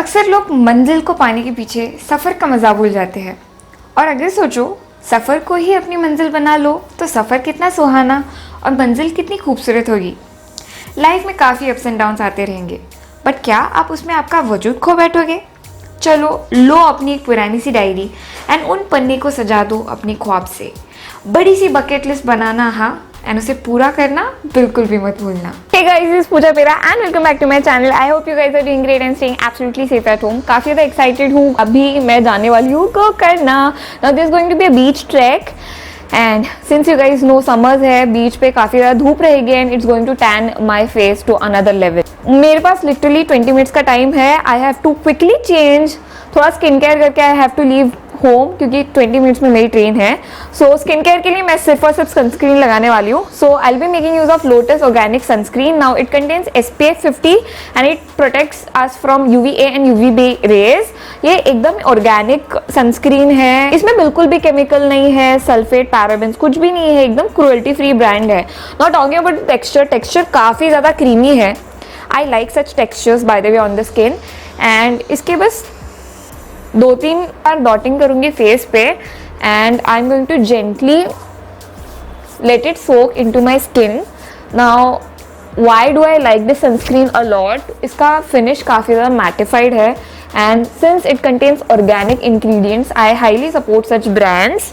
अक्सर लोग मंजिल को पाने के पीछे सफ़र का मज़ा भूल जाते हैं। और अगर सोचो सफ़र को ही अपनी मंजिल बना लो तो सफ़र कितना सुहाना और मंजिल कितनी खूबसूरत होगी। लाइफ में काफ़ी अप्स एंड डाउन्स आते रहेंगे, बट क्या आप उसमें आपका वजूद खो बैठोगे? चलो लो अपनी एक पुरानी सी डायरी एंड उन पन्ने को सजा दो अपने ख्वाब से। बड़ी सी बकेट लिस्ट बनाना, हाँ, एंड उसे पूरा करना बिल्कुल भी मत भूलना। Hey guys, this is Pooja Pera and welcome back to my channel. I hope you guys are doing great and staying absolutely safe at home. काफ़ी ज़्यादा excited हूँ। अभी मैं जाने वाली हूँ Gokarna. Now this is going to be a beach trek and since you guys know summers है, बीच पे काफ़ी ज़्यादा धूप रहेगी and it's going to tan my face to another level. मेरे पास literally 20 minutes का टाइम है. I have to quickly change, थोड़ा स्किन केयर करके I have to leave home क्योंकि 20 मिनट्स में मेरी ट्रेन है। सो स्किन केयर के लिए मैं सिर्फ और सिर्फ सनस्क्रीन लगाने वाली हूँ। So I will be making use of Lotus organic sunscreen. Now it contains SPF 50 and it protects us from UVA and UVB rays. ये एकदम ऑर्गेनिक सनस्क्रीन है, इसमें बिल्कुल भी केमिकल नहीं है, सल्फेट पैराबेन्स कुछ भी नहीं है, एकदम क्रुएल्टी फ्री ब्रांड है। नॉट टॉकिंग अबाउट टेक्सचर काफ़ी ज़्यादा क्रीमी है। I like such textures by the way on the skin. And इसके बस 2-3 बार डॉटिंग करूँगी फेस पे and I am going to gently let it soak into my skin. Now why do I like this sunscreen a lot? इसका finish काफ़ी ज़्यादा mattified है and since it contains organic ingredients I highly support such brands.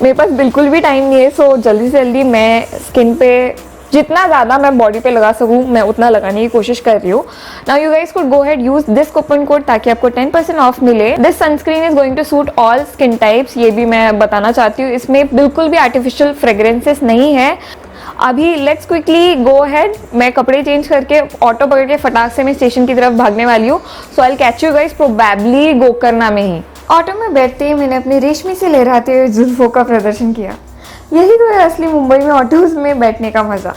मेरे पास बिल्कुल भी time नहीं है, सो जल्दी से जल्दी मैं स्किन पे जितना ज़्यादा मैं बॉडी पे लगा सकूँ मैं उतना लगाने की कोशिश कर रही हूँ। Now you guys could go ahead use this coupon code ताकि आपको 10% ऑफ मिले। This sunscreen is going to suit all skin types, ये भी मैं बताना चाहती हूँ। इसमें बिल्कुल भी आर्टिफिशियल फ्रेग्रेंसेस नहीं है। अभी लेट्स क्विकली गो अहेड, मैं कपड़े चेंज करके ऑटो पकड़ के फटाक से मैं स्टेशन की तरफ भागने वाली हूँ। So I will catch you guys probably Gokarna में ही। ऑटो में बैठते ही मैंने अपनी रेशमी से लहराते हुए जुल्फों का प्रदर्शन किया। यही तो है असली मुंबई में ऑटोज में बैठने का मज़ा।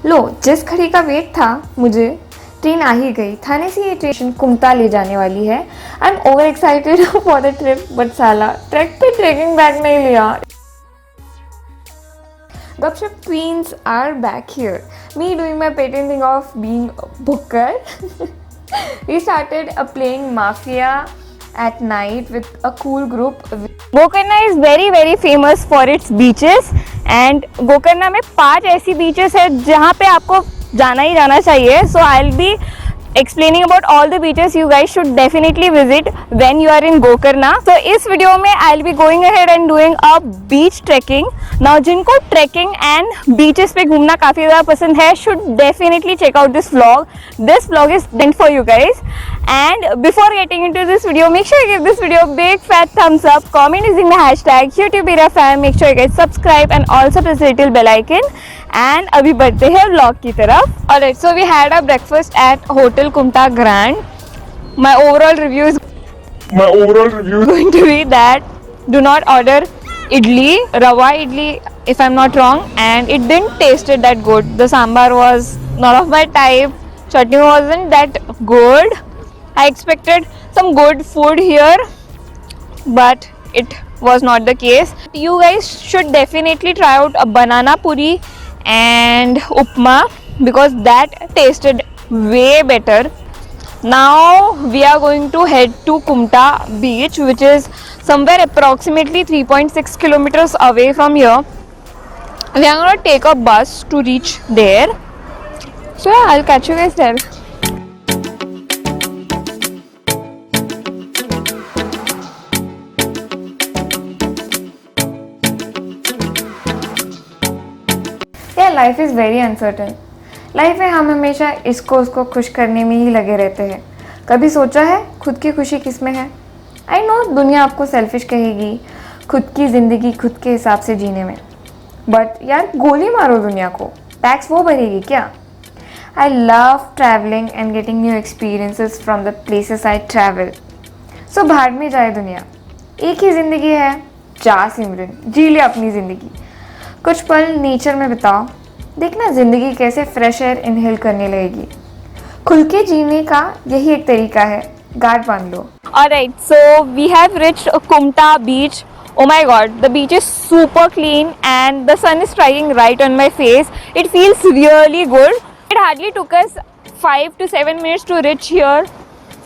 लो, जिस घड़ी का वेट था मुझे, ट्रेन आ ही गई। थाने से ये ट्रेन कुमटा ले जाने वाली है। I am over excited for the trip, but साला ट्रैक पे ट्रेकिंग बैग नहीं लिया। Gupshup queens are back here, me doing my patent thing of being booker. We started playing Mafia at night with a cool group. Gokarna is very famous for its beaches and Gokarna में 5 ऐसी beaches है जहाँ पे आपको जाना ही जाना चाहिए। So I will be explaining about all the beaches you guys should definitely visit when you are in Gokarna. So इस वीडियो में I'll be going ahead and doing a beach trekking. Now जिनको trekking and beaches पे घूमना काफ़ी ज़्यादा पसंद है should definitely check out this vlog. This vlog is meant for you guys. And before getting into this video, make sure you give this video a big fat thumbs up, comment using the hashtag YouTubeRaFam. Make sure you guys subscribe and also press the little bell icon. And अभी बढ़ते हैं vlog की तरफ. Alright, so we had a breakfast at Hotel Kumta Grand. My overall review is going to be that do not order idli, rawa idli if I'm not wrong, and it didn't taste it that good. The sambar was not of my type. Chutney wasn't that good. I expected some good food here, but it was not the case. You guys should definitely try out a banana puri and upma because that tasted way better. Now we are going to head to Kumta beach, which is somewhere approximately 3.6 kilometers away from here. We are going to take a bus to reach there. So yeah, I'll catch you guys there. Life is very uncertain. Life में हम हमेशा इसको उसको खुश करने में ही लगे रहते हैं। कभी सोचा है खुद की खुशी किस में है? आई नो दुनिया आपको सेल्फिश कहेगी, खुद की ज़िंदगी खुद के हिसाब से जीने में, बट यार गोली मारो दुनिया को, टैक्स वो भरेगी क्या? I love travelling and getting new experiences from the places I travel. So भाड़ में जाए दुनिया, एक ही ज़िंदगी है, जा सिमरन जी ले अपनी ज़िंदगी। कुछ पल नेचर में बिताओ, देखना ज़िंदगी कैसे फ्रेश एयर इनहेल करने लगेगी। खुल के जीने का यही एक तरीका है, गार्ड बांध लो। Alright, so we have reached Kumta beach. Oh my god, the beach is super clean and the sun is striking right on my face. It feels really good. It hardly took us 5 to 7 minutes to reach here.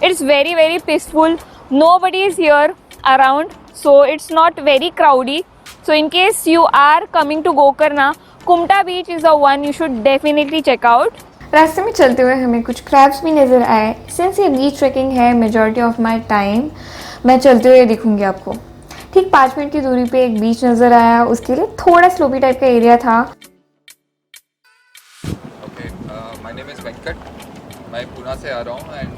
It's very very peaceful. Nobody is here around, so it's not very crowdy. So in case you are coming to Gokarna, Kumta beach is the one you should definitely check out. रास्ते में चलते हुए हमें कुछ crabs भी नज़र आए। Since ये बीच ट्रैकिंग है, मेजॉरिटी ऑफ माई टाइम मैं चलते हुए दिखूंगी आपको। ठीक 5 मिनट की दूरी पे एक बीच नज़र आया, उसके लिए थोड़ा स्लोपी टाइप का एरिया था। माय नेम इज़ वेंकट, मैं पुणे से आ रहा हूँ एंड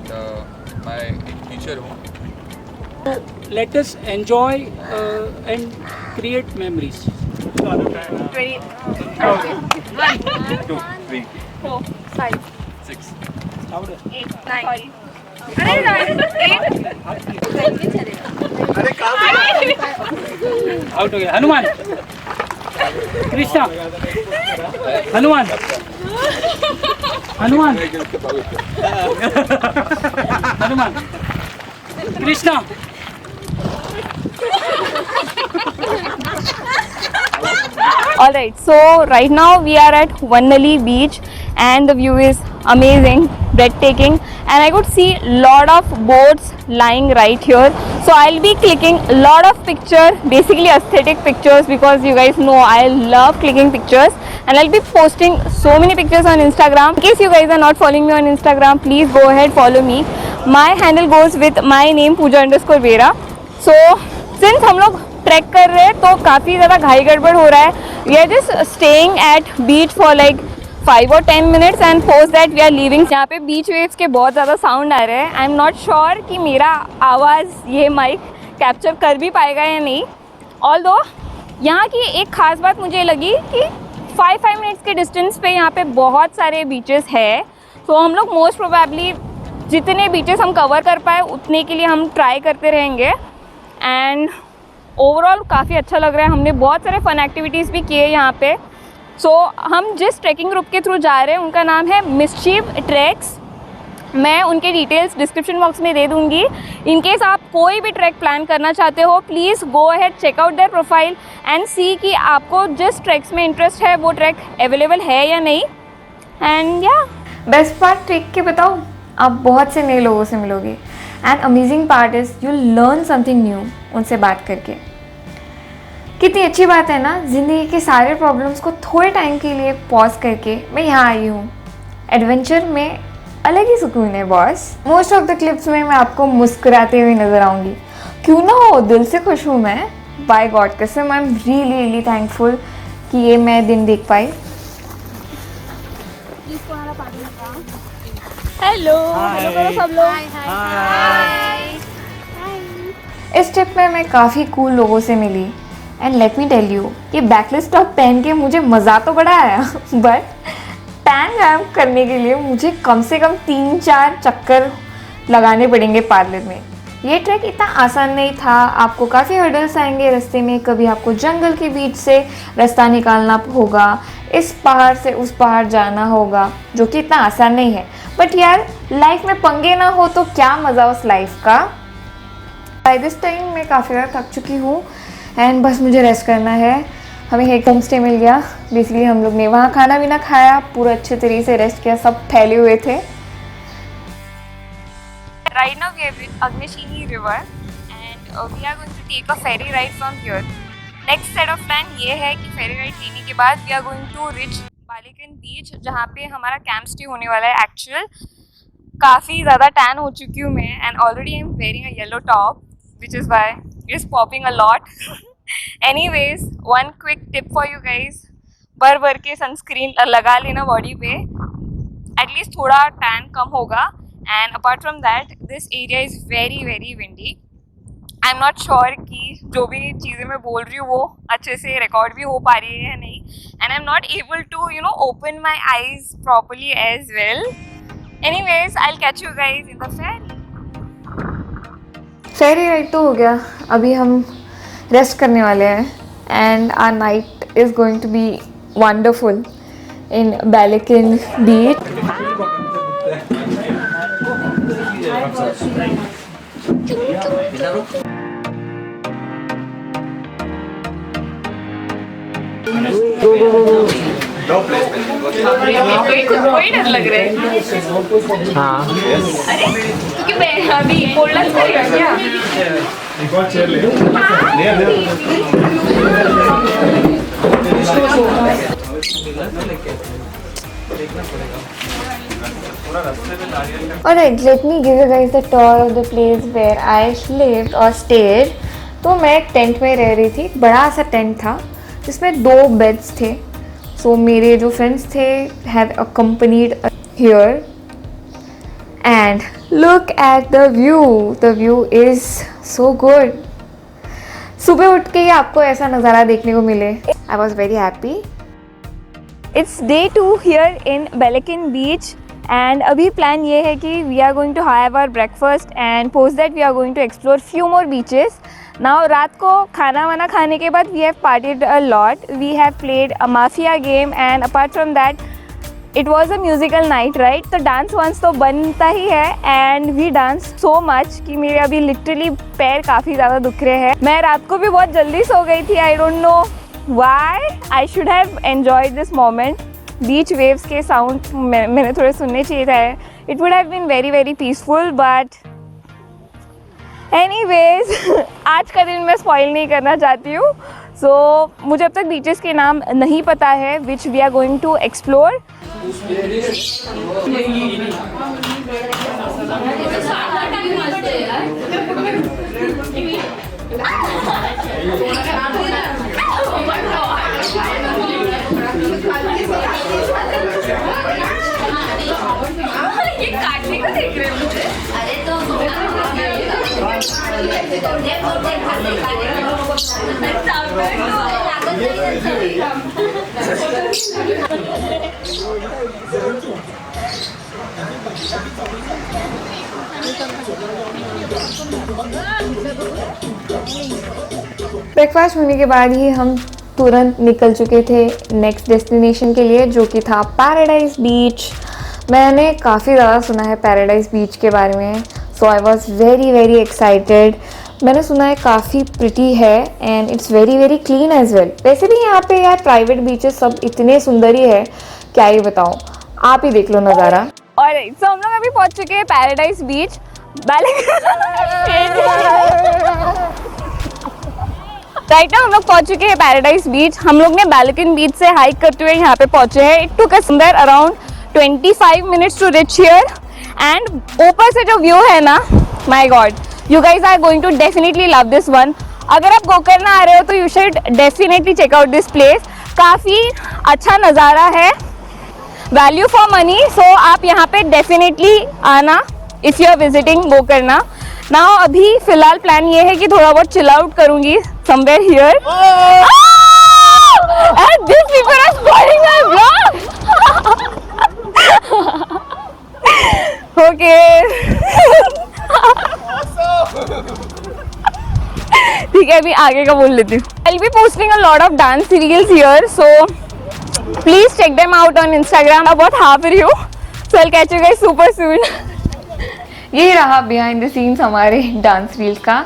मैं एक टीचर हूँ। Let us enjoy and create memories. 2, 3, 4, 5, 6 Louder. 8, 9. Out हो गया। Hanuman, Krishna, Hanuman, Hanuman, Hanuman, Krishna. Alright, so right now we are at Vannali beach and the view is amazing, breathtaking, and I could see lot of boats lying right here. So I'll be clicking a lot of pictures, basically aesthetic pictures, because you guys know I love clicking pictures, and I'll be posting so many pictures on Instagram. In case you guys are not following me on Instagram, please go ahead, follow me. My handle goes with my name Pooja_Vera. So since हम लोग track कर रहे हैं तो काफ़ी ज़्यादा घाई गड़बड़ हो रहा है। We are just staying at beach for like 5 or 10 minutes and post that we are leaving. यहाँ पे बीच वेव्स के बहुत ज़्यादा साउंड आ रहे हैं। आई एम नॉट श्योर कि मेरा आवाज़ ये माइक कैप्चर कर भी पाएगा या नहीं। ऑल्दो यहाँ की एक ख़ास बात मुझे लगी कि 5 मिनट्स के डिस्टेंस पे यहाँ पे बहुत सारे बीचेस है। तो हम लोग मोस्ट प्रोबेबली जितने बीचेस हम कवर कर पाए उतने के लिए हम ट्राई करते रहेंगे। एंड ओवरऑल काफ़ी अच्छा लग रहा है। हमने बहुत सारे फ़न एक्टिविटीज़ भी किए यहाँ पे। सो हम जिस ट्रैकिंग ग्रुप के थ्रू जा रहे हैं उनका नाम है मिस्चीफ ट्रैक्स। मैं उनके डिटेल्स डिस्क्रिप्शन बॉक्स में दे दूँगी। इन केस आप कोई भी ट्रैक प्लान करना चाहते हो, please go ahead, check out their profile and see कि आपको जिस ट्रैक्स में इंटरेस्ट है वो ट्रैक अवेलेबल है या नहीं। एंड या बेस्ट पार्ट ट्रैक के बताओ, आप बहुत से नए लोगों से मिलोगे and amazing part is you learn something new उनसे बात करके। कितनी अच्छी बात है ना, ज़िंदगी के सारे प्रॉब्लम्स को थोड़े टाइम के लिए पॉज करके मैं यहाँ आई हूँ। एडवेंचर में अलग ही सुकून है boss. Most of the clips में मैं आपको मुस्कुराते हुए नज़र आऊँगी, क्यों ना हो, दिल से खुश हूँ मैं। बाय गॉड कसम, I am really really thankful कि ये मैं दिन देख पाई। हेलो हेलो सब लोग। इस ट्रिप में मैं काफ़ी कूल लोगों से मिली and let me tell you, ये बैकलेस टॉप पहन के मुझे मज़ा तो बड़ा आया बट टैन रैम्प करने के लिए मुझे कम से कम 3-4 चक्कर लगाने पड़ेंगे पार्लर में। ये ट्रैक इतना आसान नहीं था, आपको काफ़ी हर्डल्स आएंगे रास्ते में। कभी आपको जंगल के बीच से रास्ता निकालना होगा, इस पहाड़ से उस पहाड़ जाना होगा, जो कि इतना आसान नहीं है। बट यार लाइफ में पंगे ना हो तो क्या मज़ा उस लाइफ का। बाय दिस टाइम मैं काफ़ी ज़्यादा थक चुकी हूँ एंड बस मुझे रेस्ट करना है। हमें एक होम स्टे मिल गया। बेसिकली हम लोग ने वहाँ खाना भी ना खाया, पूरा अच्छे तरीके से रेस्ट किया, सब फैले हुए थे। Right now we are with Agnishini River and we are going to take a ferry ride from here. Next set of plan ये है कि ferry ride लेने के बाद we are going to reach बालिकन बीच, जहाँ पे हमारा कैंप स्टे होने वाला है। एक्चुअल काफ़ी ज़्यादा टैन हो चुकी हूँ मैं and already I am wearing a yellow top which is why it is popping a lot. Anyways, one quick tip for you guys, भर के सनस्क्रीन लगा लेना बॉडी पे, एटलीस्ट थोड़ा टैन कम होगा। And apart from that this area is very very windy. I am not sure कि जो भी चीज़ें मैं बोल रही हूँ वो अच्छे से रिकॉर्ड भी हो पा रही है या नहीं। And I am not able to open my eyes properly as well. Anyways I will catch you guys in the ferry. Ferry ride तो हो गया, अभी हम रेस्ट करने वाले हैं and our night is going to be wonderful in Belekan beach. No placement. कोई खुद को ही डर लग रहा है। हाँ अरे क्योंकि मैं अभी पोल डांस करेगा क्या? Alright, let me give you guys the tour of the place where I lived or stayed. तो मैं एक टेंट में रह रही थी, बड़ा सा टेंट था जिसमें 2 बेड्स थे. सो मेरे जो फ्रेंड्स थे have accompanied here and look at the view is so good. सुबह उठ के ही आपको ऐसा नज़ारा देखने को मिले. I was very happy. It's day 2 here in Balakan Beach and अभी प्लान ये है कि we are going to have our breakfast and post that we are going to explore few more beaches. Now रात को खाना वाना खाने के बाद we have partied a lot. We have played a mafia game and apart from that it was a musical night, right? तो dance once तो बनता ही है and we danced so much कि मेरे अभी literally पैर काफ़ी ज़्यादा दुख रहे हैं. मैं रात को भी बहुत जल्दी सो गई थी. I don't know why. I should have enjoyed this moment. Beach waves के sound मैंने थोड़े सुनने चाहिए था. It would have been very very peaceful but anyways आज का दिन मैं spoil नहीं करना चाहती हूँ. So मुझे अब तक beaches के नाम नहीं पता है which we are going to explore. ये काटने को देख रहे हैं मुझे. अरे तो ब्रेकफास्ट होने के बाद ही हम तुरंत निकल चुके थे नेक्स्ट डेस्टिनेशन के लिए, जो कि था पैराडाइज बीच. मैंने काफ़ी ज़्यादा सुना है पैराडाइज बीच के बारे में, so I was very very excited. मैंने सुना है काफ़ी प्रिटी है and it's very very clean as well. वैसे भी यहाँ पे यार प्राइवेट बीचेस सब इतने सुंदर ही है, क्या ही बताऊँ, आप ही देख लो नज़ारा. और so हम लोग अभी पहुँच चुके हैं पैराडाइज बीच. राइट नाउ हम लोग पहुँच चुके हैं पैराडाइज बीच. हम लोग ने बैलकन बीच से हाइक करते हुए यहाँ पे पहुँचे हैं. It took us somewhere around 25 minutes to reach here and ऊपर से जो व्यू है ना, my god, you guys are going to definitely love this one. अगर आप गोकर्ण आ रहे हो तो you should definitely check out this place. काफ़ी अच्छा नज़ारा है, वैल्यू फॉर मनी. सो आप यहाँ पे डेफिनेटली आना if you are visiting Gokarna. Now अभी फ़िलहाल प्लान ये है कि थोड़ा बहुत चिल आउट करूँगी somewhere here. And this people are spoiling my vlog. Okay. ठीक है, अभी आगे का बोल लेती हूँ. I'll be posting a lot of dance reels here, so please check them out on Instagram. About half of you. So I'll catch you guys super soon. यही रहा बिहाइंड द सीन्स हमारे डांस रील्स का.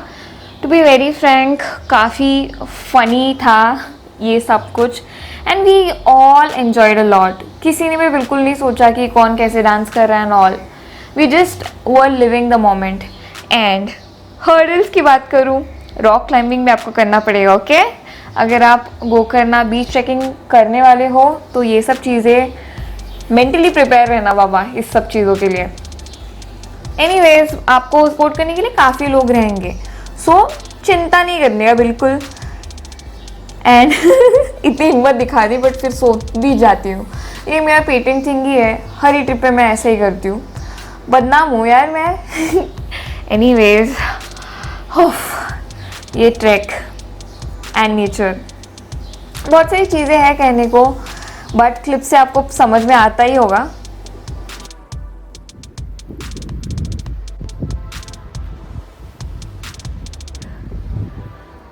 To be very frank, काफ़ी funny था ये सब कुछ and we all enjoyed a lot. किसी ने भी बिल्कुल नहीं सोचा कि कौन कैसे डांस कर रहा है and all. We just were living the moment. And hurdles की बात करूँ, रॉक क्लाइंबिंग भी आपको करना पड़ेगा. ओके, अगर आप गोकर्ण बीच ट्रैकिंग करने वाले हो तो ये सब चीज़ें मेंटली प्रिपेयर रहना बाबा इस सब चीज़ों के लिए. एनीवेज, आपको सपोर्ट करने के लिए काफ़ी लोग रहेंगे, सो चिंता नहीं करने का बिल्कुल. एंड इतनी हिम्मत दिखा दी बट फिर सो भी जाती हूँ. ये मेरा पेटेंट थिंग ही है, हर ही ट्रिप पे मैं ऐसे ही करती हूँ. बदनाम हूँ यार मैं. एनीवेज, ये ट्रैक एंड नेचर, बहुत सारी चीज़ें हैं कहने को, बट क्लिप से आपको समझ में आता ही होगा.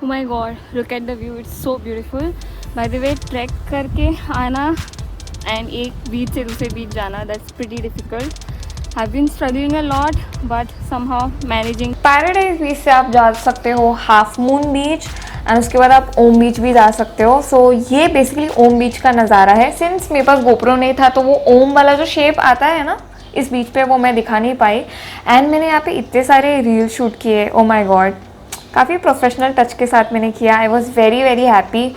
Oh my god, look at the view, it's so beautiful. By the way, track करके आना and एक बीच से दूसरे बीच जाना, that's pretty difficult. I've been struggling a lot but somehow managing. Paradise बीच से आप जा सकते हो हाफ मून बीच एंड उसके बाद आप ओम बीच भी जा सकते हो. सो ये बेसिकली ओम बीच का नज़ारा है. सिंस मेरे पास गोप्रो नहीं था तो वो ओम वाला जो शेप आता है ना इस बीच पे वो मैं दिखा नहीं पाई. एंड मैंने यहाँ पे इतने सारे रील शूट किए. ओ माई गॉड, काफ़ी प्रोफेशनल टच के साथ मैंने किया. आई वॉज वेरी वेरी हैप्पी.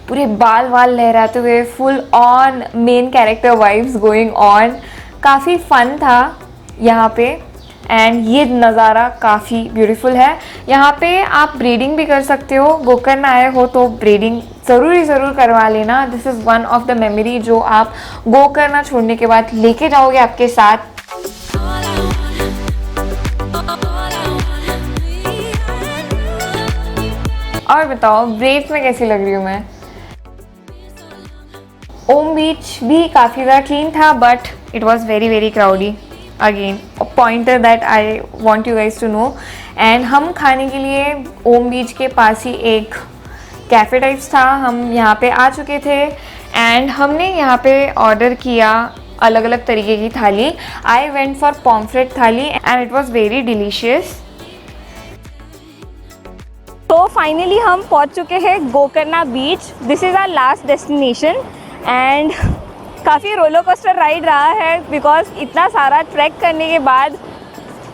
पूरे बाल वाल लहराते हुए full on main character vibes going on. काफ़ी फन था यहाँ पे. एंड ये नज़ारा काफ़ी ब्यूटीफुल है. यहाँ पे आप ब्रीडिंग भी कर सकते हो. गोकर्ण आए हो तो ब्रीडिंग ज़रूर करवा लेना. This is one of the memory जो आप गोकर्ण छोड़ने के बाद लेके जाओगे आपके साथ. और बताओ ब्रेड्स में कैसी लग रही हूँ मैं. ओम बीच भी काफ़ी ज़्यादा क्लीन था but it was very very crowdy. Again a pointer that I want you guys to know. And हम खाने के लिए ओम बीच के पास ही एक कैफ़े टाइप्स था. हम यहाँ पे आ चुके थे एंड हमने यहाँ पे ऑर्डर किया अलग अलग तरीके की थाली. I went for pomfret thali and it was very delicious. तो फाइनली हम पहुंच चुके हैं Gokarna beach. This is our last destination and काफ़ी रोलर कोस्टर राइड रहा है बिकॉज इतना सारा ट्रैक करने के बाद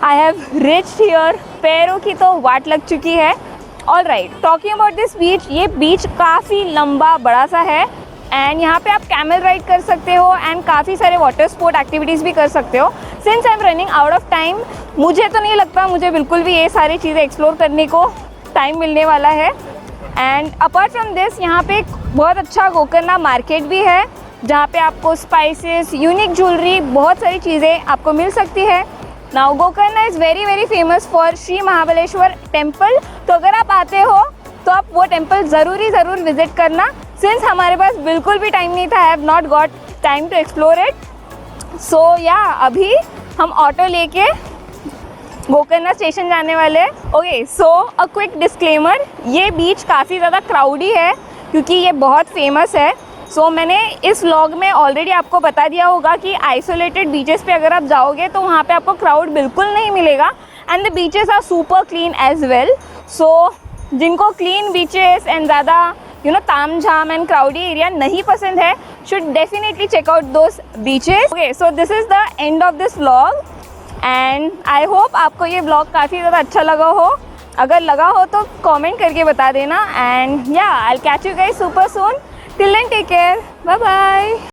आई हैव रिच्ड हियर. पैरों की तो वाट लग चुकी है. All right, talking about this beach, ये बीच काफ़ी लंबा बड़ा सा है एंड यहाँ पे आप कैमल राइड कर सकते हो एंड काफ़ी सारे वाटर स्पोर्ट एक्टिविटीज़ भी कर सकते हो. Since I am running out of time, मुझे तो नहीं लगता मुझे बिल्कुल भी ये सारी चीज़ें एक्सप्लोर करने को टाइम मिलने वाला है. एंड अपार्ट फ्रॉम दिस यहाँ पे एक बहुत अच्छा गोकर्ण मार्केट भी है जहाँ पे आपको स्पाइसेस, यूनिक ज्वेलरी, बहुत सारी चीज़ें आपको मिल सकती है. Now Gokarna is very very famous for Shri Mahabaleshwar temple. तो अगर आप आते हो तो आप वो टेम्पल ज़रूर विज़िट करना. सिंस हमारे पास बिल्कुल भी टाइम नहीं था, I have not got time to explore it. So या अभी हम ऑटो लेके गोकर्ण स्टेशन जाने वाले. Okay, so a quick disclaimer, ये बीच काफ़ी ज़्यादा क्राउडी है क्योंकि ये बहुत फेमस है. सो मैंने इस व्लॉग में ऑलरेडी आपको बता दिया होगा कि आइसोलेटेड बीचेस पे अगर आप जाओगे तो वहाँ पे आपको क्राउड बिल्कुल नहीं मिलेगा and the beaches are super clean as well. So जिनको क्लीन बीचेस एंड ज़्यादा ताम झाम एंड क्राउडी एरिया नहीं पसंद है should definitely check out those beaches. Okay, so this is the end of this vlog and I hope आपको ये vlog काफ़ी ज़्यादा अच्छा लगा हो. अगर लगा हो तो कमेंट करके बता देना and yeah I will catch you guys super soon. Till then take care, bye bye.